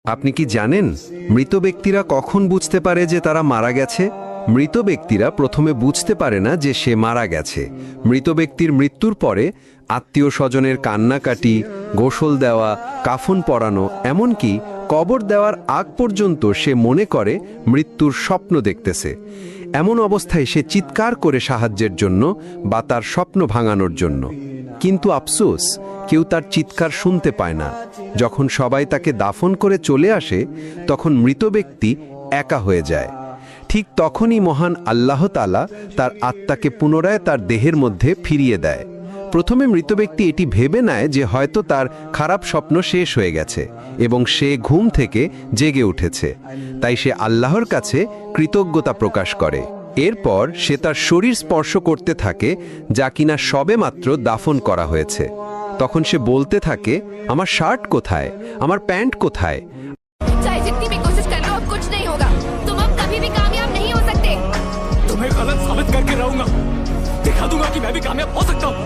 আপনি কি জানেন মৃত ব্যক্তিরা কখন বুঝতে পারে যে তারা মারা গেছে? মৃত ব্যক্তিরা প্রথমে বুঝতে পারে না যে সে মারা গেছে। মৃত ব্যক্তির মৃত্যুর পরে আত্মীয় স্বজনের কান্নাকাটি, গোসল দেওয়া, কাফন পরানো, এমনকি কবর দেওয়ার আগ পর্যন্ত সে মনে করে মৃত্যুর স্বপ্ন দেখতেছে। এমন অবস্থায় সে চিৎকার করে সাহায্যের জন্য বা তার স্বপ্ন ভাঙানোর জন্য। কিন্তু আফসোস, কেউ তার চিৎকার শুনতে পায় না। যখন সবাই তাকে দাফন করে চলে আসে, তখন মৃত ব্যক্তি একা হয়ে যায়। ঠিক তখনই মহান আল্লাহ তাআলা তার আত্মাকে পুনরায় তার দেহের মধ্যে ফিরিয়ে দেয়। প্রথমে মৃত ব্যক্তি এটি ভেবে নেয় যে হয়তো তার খারাপ স্বপ্ন শেষ হয়ে গেছে এবং সে ঘুম থেকে জেগে উঠেছে। তাই সে আল্লাহর কাছে কৃতজ্ঞতা প্রকাশ করে। এরপর সে তার শরীর স্পর্শ করতে থাকে, যা কিনা সবেমাত্র দাফন করা হয়েছে। তখন সে বলতে থাকে, আমার শার্ট কোথায়, আমার প্যান্ট কোথায়? चाहे जितनी भी कोशिश कर लो अब कुछ नहीं होगा। तुम अब कभी भी कामयाब नहीं हो सकते। तुम्हें गलत साबित करके रहूंगा। दिखा दूंगा कि मैं भी कामयाब हो सकता हूँ।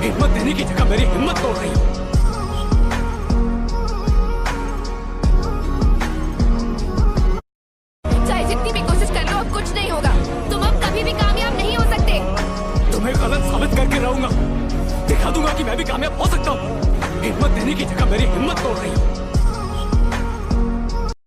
हिम्मत देने की जगह मेरी हिम्मत तोड़ रही हो। चाहे जितनी भी कोशिश कर लो अब कुछ नहीं होगा। तुम अब कभी भी कामयाब नहीं हो सकते। तुम्हें गलत साबित करके रहूंगा। दिखा दूंगा कि मैं भी कामयाब हो सकता हूँ। हिम्मत देने की जगह मेरी हिम्मत तोड़ रही हो।